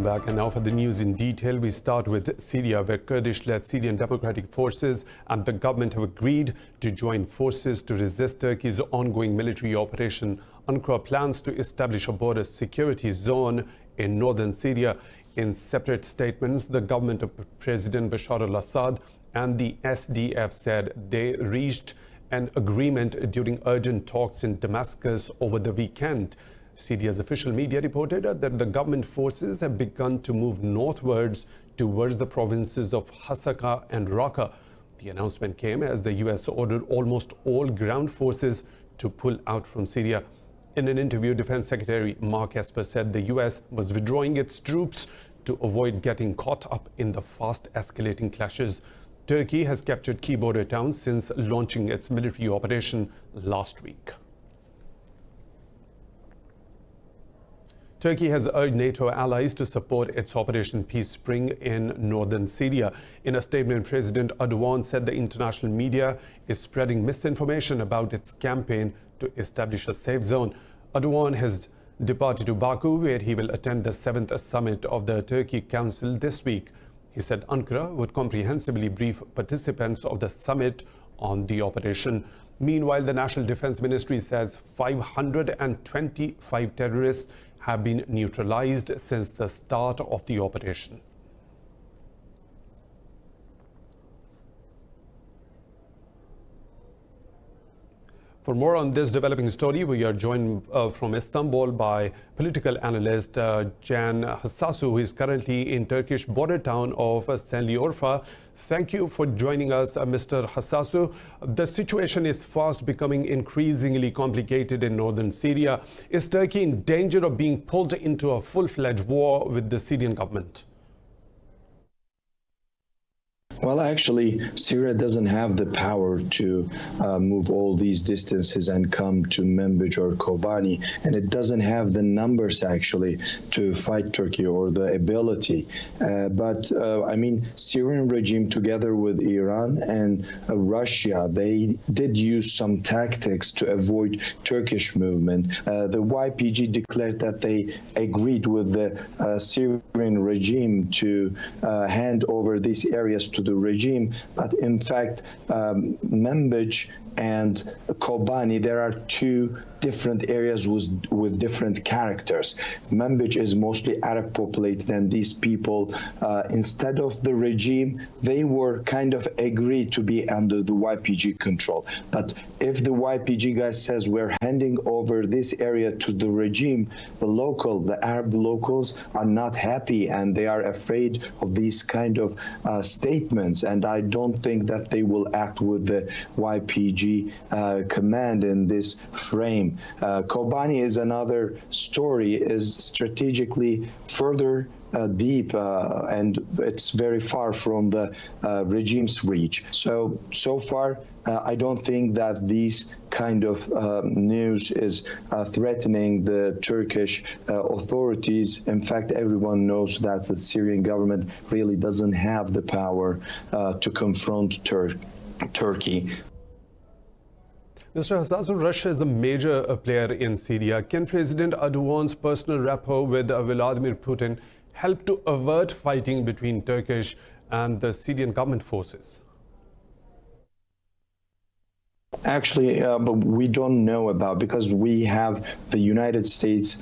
back, and now for the news in detail. We start with Syria, where Kurdish-led Syrian Democratic Forces and the government have agreed to join forces to resist Turkey's ongoing military operation. Ankara plans to establish a border security zone in northern Syria. In separate statements, the government of President Bashar al-Assad and the SDF said they reached an agreement during urgent talks in Damascus over the weekend. Syria's official media reported that the government forces have begun to move northwards towards the provinces of Hasaka and Raqqa. The announcement came as the US ordered almost all ground forces to pull out from Syria. In an interview, Defense Secretary Mark Esper said the US was withdrawing its troops to avoid getting caught up in the fast escalating clashes. Turkey has captured key border towns since launching its military operation last week. Turkey has urged NATO allies to support its Operation Peace Spring in northern Syria. In a statement, President Erdogan said the international media is spreading misinformation about its campaign to establish a safe zone. Erdogan has departed to Baku, where he will attend the 7th summit of the Turkey Council this week. He said Ankara would comprehensively brief participants of the summit on the operation. Meanwhile, the National Defense Ministry says 525 terrorists have been neutralized since the start of the operation. For more on this developing story, we are joined from Istanbul by political analyst Can Hassasu, who is currently in Turkish border town of Şanlıurfa. Thank you for joining us, Mr. Hassasu. The situation is fast becoming increasingly complicated in northern Syria. Is Turkey in danger of being pulled into a full-fledged war with the Syrian government? Well, actually, Syria doesn't have the power to move all these distances and come to Manbij or Kobani, and it doesn't have the numbers actually to fight Turkey or the ability. I mean, Syrian regime together with Iran and Russia, they did use some tactics to avoid Turkish movement. The YPG declared that they agreed with the Syrian regime to hand over these areas to the regime, but in fact, Manbij and Kobani, there are two different areas with different characters. Manbij is mostly Arab populated, and these people, instead of the regime, they were kind of agreed to be under the YPG control. But if the YPG guy says we're handing over this area to the regime, the Arab locals are not happy, and they are afraid of these kind of statements. And I don't think that they will act with the YPG command in this frame. Kobani is another story, is strategically further deep, and it's very far from the regime's reach. So far, I don't think that these kind of news is threatening the Turkish authorities. In fact, everyone knows that the Syrian government really doesn't have the power to confront Turkey. Mr. Hassasu, Russia is a major player in Syria. Can President Erdogan's personal rapport with Vladimir Putin help to avert fighting between Turkish and the Syrian government forces? Actually, but we don't know about, because we have the United States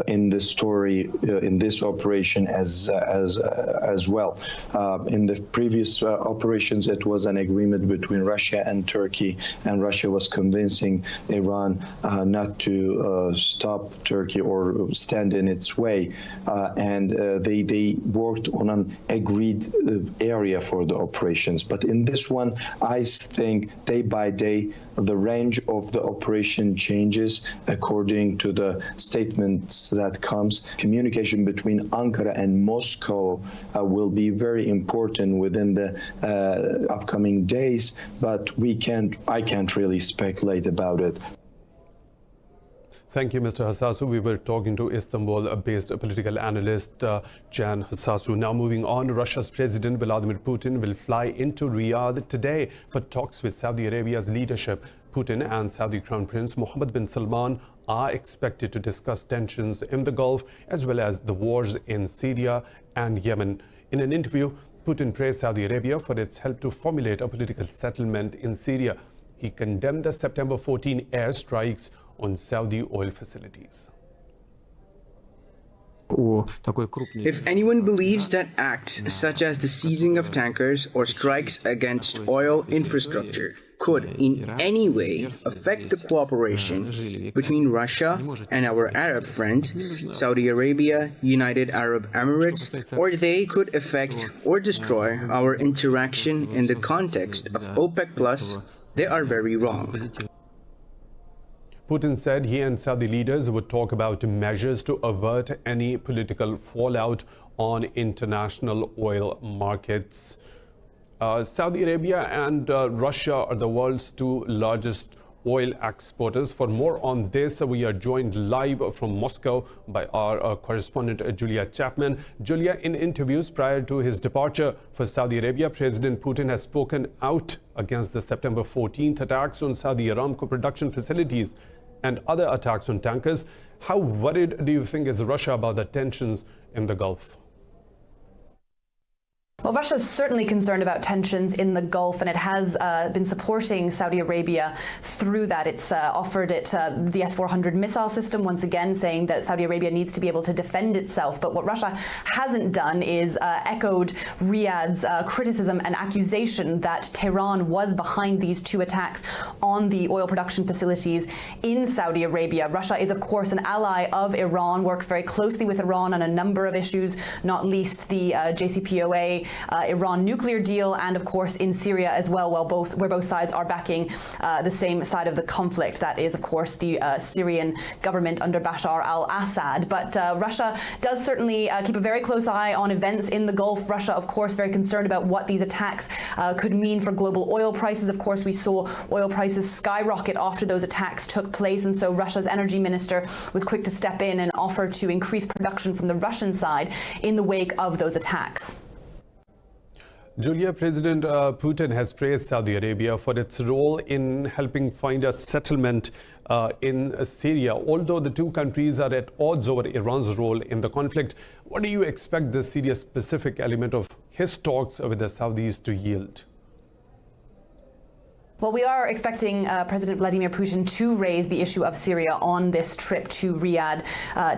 in this story, in this operation as well. In the previous operations, it was an agreement between Russia and Turkey, and Russia was convincing Iran not to stop Turkey or stand in its way, and they worked on an agreed area for the operations. But in this one, I think day by day, the range of the operation changes according to the statements that comes. Communication between Ankara and Moscow will be very important within the upcoming days, but I can't really speculate about it. Thank you, Mr. Hassasu. We were talking to Istanbul-based political analyst Can Hassasu. Now moving on, Russia's President Vladimir Putin will fly into Riyadh today for talks with Saudi Arabia's leadership. Putin and Saudi Crown Prince Mohammed bin Salman are expected to discuss tensions in the Gulf as well as the wars in Syria and Yemen. In an interview, Putin praised Saudi Arabia for its help to formulate a political settlement in Syria. He condemned the September 14 airstrikes on Saudi oil facilities. If anyone believes that acts such as the seizing of tankers or strikes against oil infrastructure could in any way affect the cooperation between Russia and our Arab friends, Saudi Arabia, United Arab Emirates, or they could affect or destroy our interaction in the context of OPEC+, they are very wrong. Putin said he and Saudi leaders would talk about measures to avert any political fallout on international oil markets. Saudi Arabia and Russia are the world's two largest oil exporters. For more on this, we are joined live from Moscow by our correspondent Julia Chapman. Julia, in interviews prior to his departure for Saudi Arabia, President Putin has spoken out against the September 14th attacks on Saudi Aramco production facilities and other attacks on tankers. How worried do you think is Russia about the tensions in the Gulf? Well, Russia is certainly concerned about tensions in the Gulf, and it has been supporting Saudi Arabia through that. It's offered it the S-400 missile system, once again saying that Saudi Arabia needs to be able to defend itself. But what Russia hasn't done is echoed Riyadh's criticism and accusation that Tehran was behind these two attacks on the oil production facilities in Saudi Arabia. Russia is, of course, an ally of Iran, works very closely with Iran on a number of issues, not least the JCPOA Iran nuclear deal, and of course in Syria as well, where both sides are backing the same side of the conflict. That is, of course, the Syrian government under Bashar al-Assad. But Russia does certainly keep a very close eye on events in the Gulf. Russia, of course, very concerned about what these attacks could mean for global oil prices. Of course, we saw oil prices skyrocket after those attacks took place, and so Russia's energy minister was quick to step in and offer to increase production from the Russian side in the wake of those attacks. Julia, President Putin has praised Saudi Arabia for its role in helping find a settlement in Syria. Although the two countries are at odds over Iran's role in the conflict, what do you expect the Syria-specific element of his talks with the Saudis to yield? Well, we are expecting President Vladimir Putin to raise the issue of Syria on this trip to Riyadh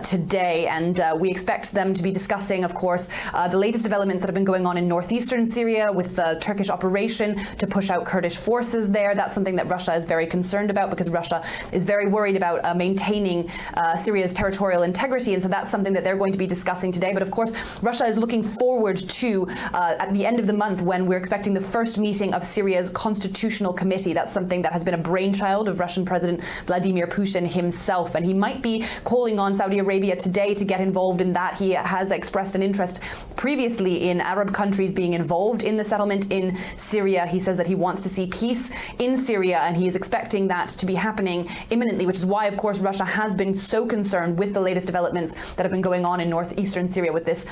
today. And we expect them to be discussing, of course, the latest developments that have been going on in northeastern Syria with the Turkish operation to push out Kurdish forces there. That's something that Russia is very concerned about, because Russia is very worried about maintaining Syria's territorial integrity. And so that's something that they're going to be discussing today. But of course, Russia is looking forward to, at the end of the month, when we're expecting the first meeting of Syria's constitutional committee. That's something that has been a brainchild of Russian President Vladimir Putin himself, and he might be calling on Saudi Arabia today to get involved in that. He has expressed an interest previously in Arab countries being involved in the settlement in Syria. He says that he wants to see peace in Syria, and he is expecting that to be happening imminently, which is why, of course, Russia has been so concerned with the latest developments that have been going on in northeastern Syria with this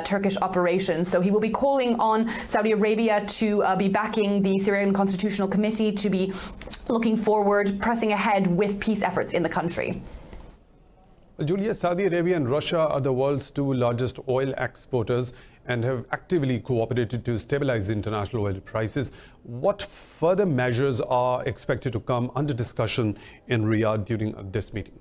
Turkish operation. So he will be calling on Saudi Arabia to be backing the Syrian Constitutional Committee, to be looking forward, pressing ahead with peace efforts in the country. Julia, Saudi Arabia and Russia are the world's two largest oil exporters and have actively cooperated to stabilize international oil prices. What further measures are expected to come under discussion in Riyadh during this meeting?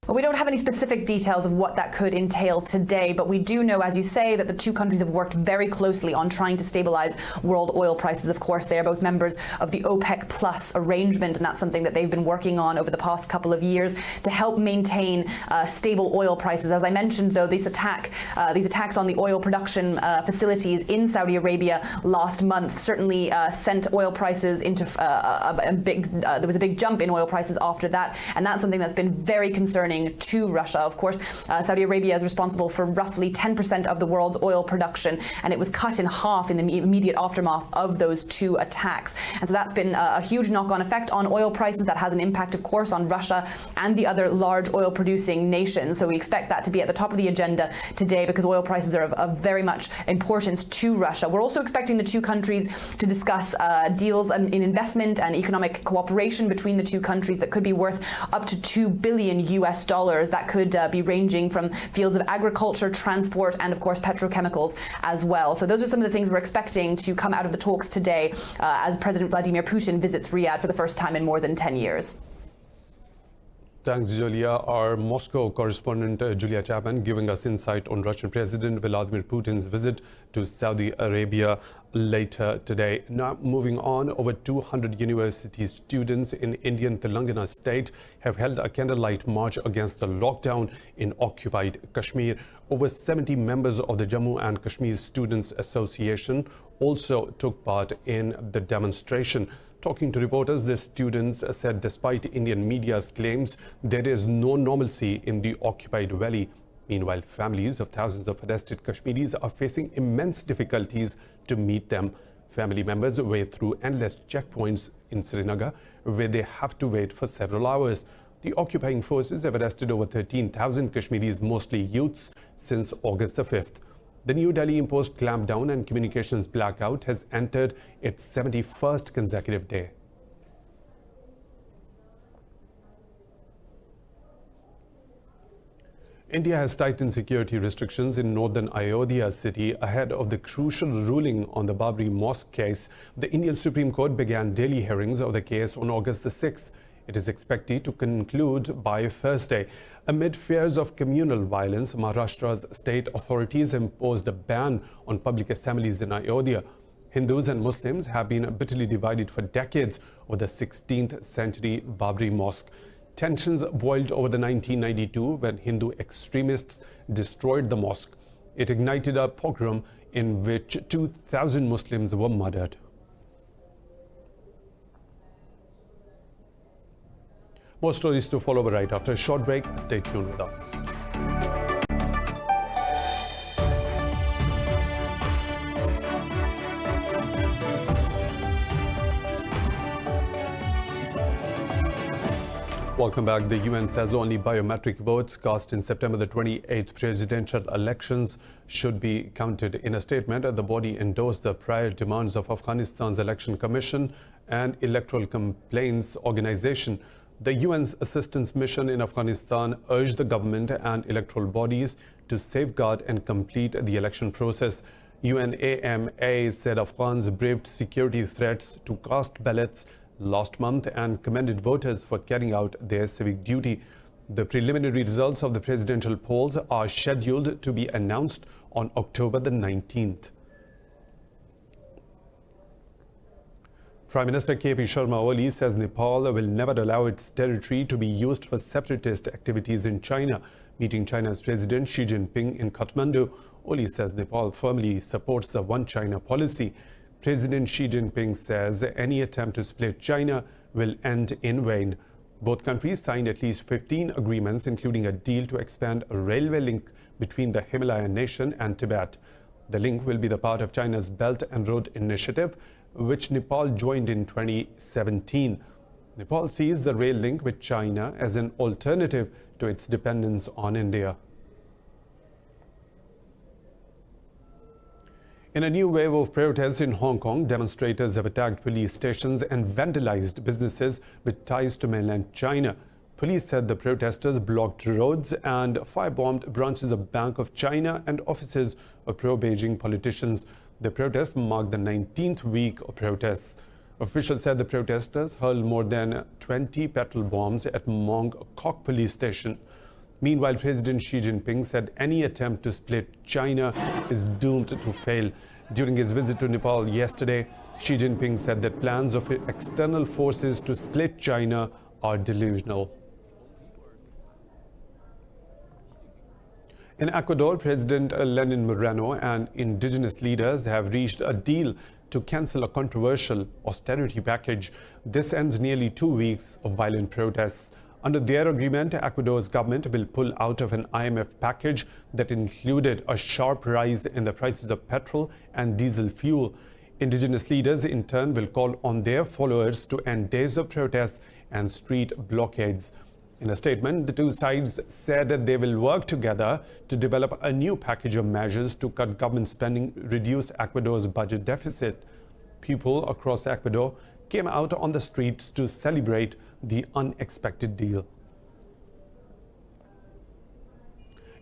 Well, we don't have any specific details of what that could entail today, but we do know, as you say, that the two countries have worked very closely on trying to stabilize world oil prices. Of course, they are both members of the OPEC Plus arrangement, and that's something that they've been working on over the past couple of years to help maintain stable oil prices. As I mentioned, though, these attacks on the oil production facilities in Saudi Arabia last month certainly sent oil prices into there was a big jump in oil prices after that, and that's something that's been very concerning running to Russia. Of course, Saudi Arabia is responsible for roughly 10% of the world's oil production, and it was cut in half in the immediate aftermath of those two attacks. And so that's been a huge knock-on effect on oil prices. That has an impact, of course, on Russia and the other large oil-producing nations. So we expect that to be at the top of the agenda today because oil prices are of very much importance to Russia. We're also expecting the two countries to discuss deals in investment and economic cooperation between the two countries that could be worth up to $2 billion US. That could be ranging from fields of agriculture, transport, and of course petrochemicals as well. So those are some of the things we're expecting to come out of the talks today as President Vladimir Putin visits Riyadh for the first time in more than 10 years. Thanks, Julia. Our Moscow correspondent, Julia Chapman, giving us insight on Russian President Vladimir Putin's visit to Saudi Arabia later today. Now, moving on, over 200 university students in Indian Telangana state have held a candlelight march against the lockdown in occupied Kashmir. Over 70 members of the Jammu and Kashmir Students Association also took part in the demonstration. Talking to reporters, the students said despite Indian media's claims, there is no normalcy in the occupied valley. Meanwhile, families of thousands of arrested Kashmiris are facing immense difficulties to meet them. Family members wade through endless checkpoints in Srinagar, where they have to wait for several hours. The occupying forces have arrested over 13,000 Kashmiris, mostly youths, since August the 5th. The New Delhi imposed clampdown and communications blackout has entered its 71st consecutive day. India has tightened security restrictions in northern Ayodhya city ahead of the crucial ruling on the Babri Mosque case. The Indian Supreme Court began daily hearings of the case on August the 6th. It is expected to conclude by Thursday. Amid fears of communal violence, Maharashtra's state authorities imposed a ban on public assemblies in Ayodhya. Hindus and Muslims have been bitterly divided for decades over the 16th century Babri Mosque. Tensions boiled over the 1992 when Hindu extremists destroyed the mosque. It ignited a pogrom in which 2,000 Muslims were murdered. More stories to follow right after a short break. Stay tuned with us. Welcome back. The UN says only biometric votes cast in September the 28th presidential elections should be counted. In a statement, the body endorsed the prior demands of Afghanistan's Election Commission and Electoral Complaints Organization. The UN's assistance mission in Afghanistan urged the government and electoral bodies to safeguard and complete the election process. UNAMA said Afghans braved security threats to cast ballots last month and commended voters for carrying out their civic duty. The preliminary results of the presidential polls are scheduled to be announced on October the 19th. Prime Minister KP Sharma Oli says Nepal will never allow its territory to be used for separatist activities in China. Meeting China's President Xi Jinping in Kathmandu, Oli says Nepal firmly supports the One China policy. President Xi Jinping says any attempt to split China will end in vain. Both countries signed at least 15 agreements, including a deal to expand a railway link between the Himalayan nation and Tibet. The link will be the part of China's Belt and Road Initiative, which Nepal joined in 2017. Nepal sees the rail link with China as an alternative to its dependence on India. In a new wave of protests in Hong Kong, demonstrators have attacked police stations and vandalized businesses with ties to mainland China. Police said the protesters blocked roads and firebombed branches of Bank of China and offices of pro-Beijing politicians. The protests marked the 19th week of protests. Officials said the protesters hurled more than 20 petrol bombs at Mong Kok police station. Meanwhile, President Xi Jinping said any attempt to split China is doomed to fail. During his visit to Nepal yesterday, Xi Jinping said that plans of external forces to split China are delusional. In Ecuador, President Lenin Moreno and indigenous leaders have reached a deal to cancel a controversial austerity package. This ends nearly 2 weeks of violent protests. Under their agreement, Ecuador's government will pull out of an IMF package that included a sharp rise in the prices of petrol and diesel fuel. Indigenous leaders, in turn, will call on their followers to end days of protests and street blockades. In a statement, the two sides said that they will work together to develop a new package of measures to cut government spending, reduce Ecuador's budget deficit. People across Ecuador came out on the streets to celebrate the unexpected deal.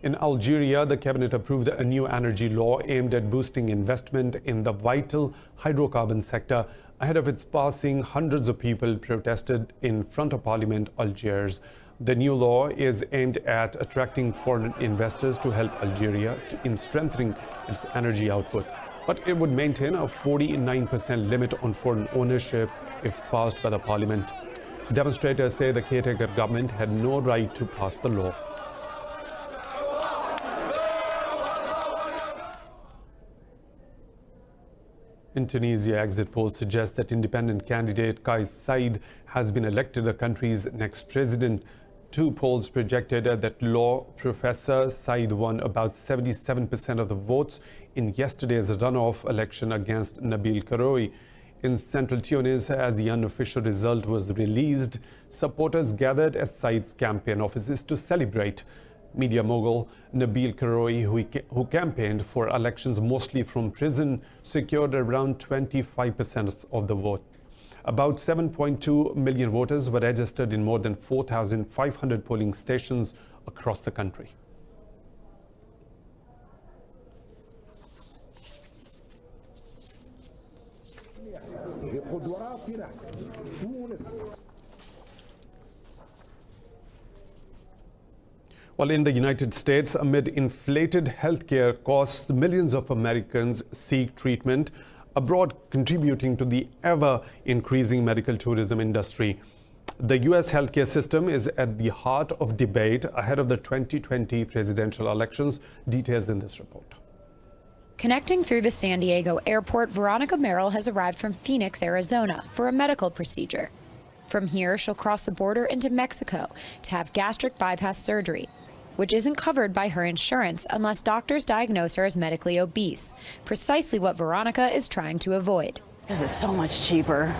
In Algeria, the cabinet approved a new energy law aimed at boosting investment in the vital hydrocarbon sector. Ahead of its passing, hundreds of people protested in front of Parliament, Algiers. The new law is aimed at attracting foreign investors to help Algeria in strengthening its energy output. But it would maintain a 49% limit on foreign ownership if passed by the parliament. Demonstrators say the caretaker government had no right to pass the law. In Tunisia, exit polls suggest that independent candidate Kais Saied has been elected the country's next president. Two polls projected that law professor Saied won about 77% of the votes in yesterday's runoff election against Nabil Karoui. In central Tunis, as the unofficial result was released, supporters gathered at Said's campaign offices to celebrate. Media mogul Nabil Karoui, who campaigned for elections mostly from prison, secured around 25% of the vote. About 7.2 million voters were registered in more than 4,500 polling stations across the country. While in the United States, amid inflated healthcare costs, millions of Americans seek treatment abroad, contributing to the ever-increasing medical tourism industry. The U.S. healthcare system is at the heart of debate ahead of the 2020 presidential elections. Details in this report. Connecting through the San Diego airport, Veronica Merrill has arrived from Phoenix, Arizona for a medical procedure. From here, she'll cross the border into Mexico to have gastric bypass surgery, which isn't covered by her insurance unless doctors diagnose her as medically obese, precisely what Veronica is trying to avoid. Because it's so much cheaper.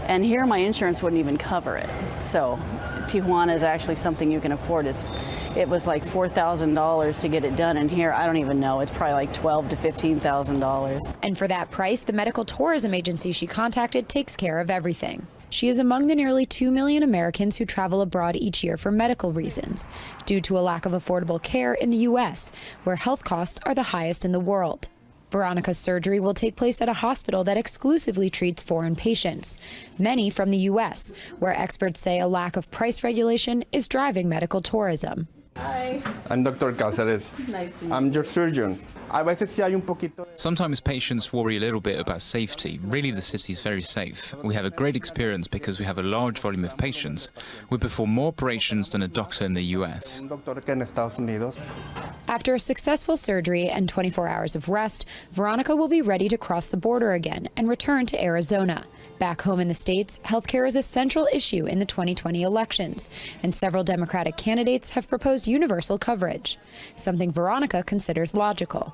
And here my insurance wouldn't even cover it. So Tijuana is actually something you can afford. It was like $4,000 to get it done, and here I don't even know. It's probably like $12,000 to $15,000. And for that price, the medical tourism agency she contacted takes care of everything. She is among the nearly 2 million Americans who travel abroad each year for medical reasons, due to a lack of affordable care in the U.S., where health costs are the highest in the world. Veronica's surgery will take place at a hospital that exclusively treats foreign patients, many from the U.S., where experts say a lack of price regulation is driving medical tourism. Hi. I'm Dr. Cáceres. Nice to meet you. I'm your surgeon. Sometimes patients worry a little bit about safety. Really, the city is very safe. We have a great experience because we have a large volume of patients. We perform more operations than a doctor in the US. After a successful surgery and 24 hours of rest, Veronica will be ready to cross the border again and return to Arizona. Back home in the States, healthcare is a central issue in the 2020 elections, and several Democratic candidates have proposed universal coverage, something Veronica considers logical.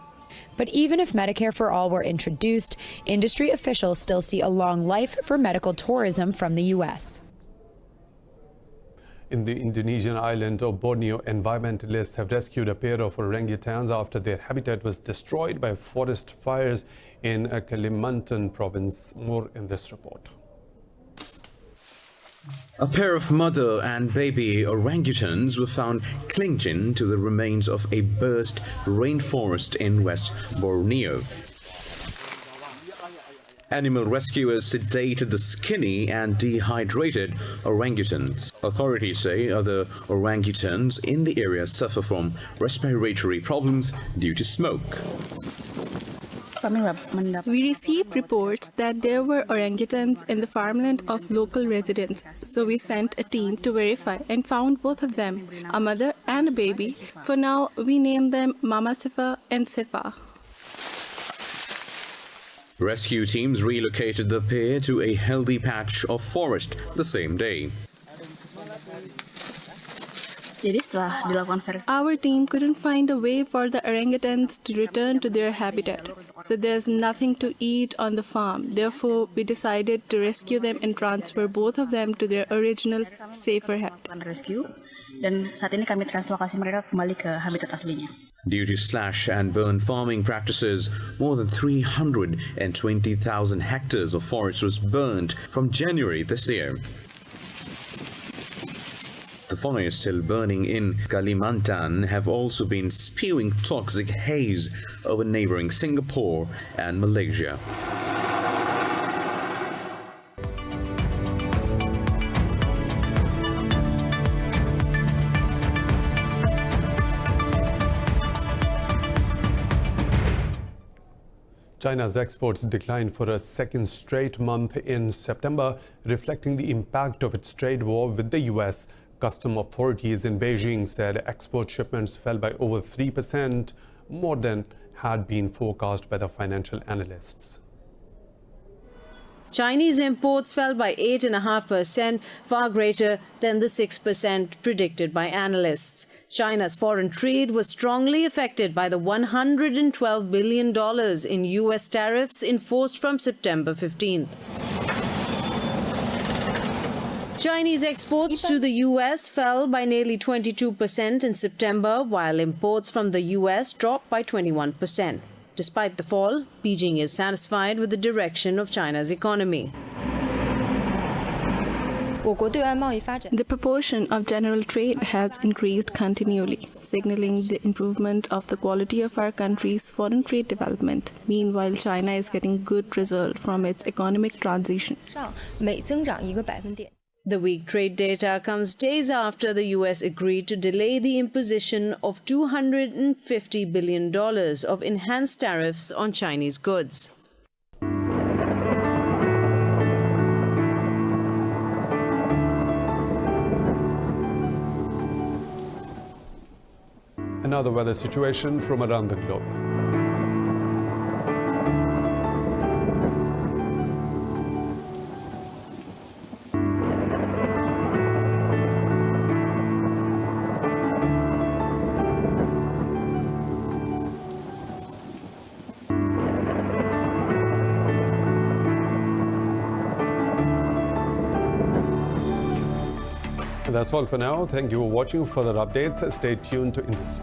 But even if Medicare for All were introduced, industry officials still see a long life for medical tourism from the U.S. In the Indonesian island of Borneo, environmentalists have rescued a pair of orangutans after their habitat was destroyed by forest fires in Kalimantan province. More in this report. A pair of mother and baby orangutans were found clinging to the remains of a burst rainforest in West Borneo. Animal rescuers sedated the skinny and dehydrated orangutans. Authorities say other orangutans in the area suffer from respiratory problems due to smoke. We received reports that there were orangutans in the farmland of local residents, so we sent a team to verify and found both of them, a mother and a baby. For now, we named them Mama Sifa and Sifa. Rescue teams relocated the pair to a healthy patch of forest the same day. Our team couldn't find a way for the orangutans to return to their habitat, so there's nothing to eat on the farm. Therefore, we decided to rescue them and transfer both of them to their original, safer habitat. Due to slash and burn farming practices, more than 320,000 hectares of forest was burnt from January this year. The fires still burning in Kalimantan have also been spewing toxic haze over neighboring Singapore and Malaysia. China's exports declined for a second straight month in September, reflecting the impact of its trade war with the US. Custom authorities in Beijing said export shipments fell by over 3%, more than had been forecast by the financial analysts. Chinese imports fell by 8.5%, far greater than the 6% predicted by analysts. China's foreign trade was strongly affected by the $112 billion in U.S. tariffs enforced from September 15th. Chinese exports to the U.S. fell by nearly 22% in September, while imports from the U.S. dropped by 21%. Despite the fall, Beijing is satisfied with the direction of China's economy. The proportion of general trade has increased continually, signaling the improvement of the quality of our country's foreign trade development. Meanwhile, China is getting good result from its economic transition. The weak trade data comes days after the U.S. agreed to delay the imposition of $250 billion of enhanced tariffs on Chinese goods. Another weather situation from around the globe. And that's all for now. Thank you for watching. For further updates, stay tuned to Indus.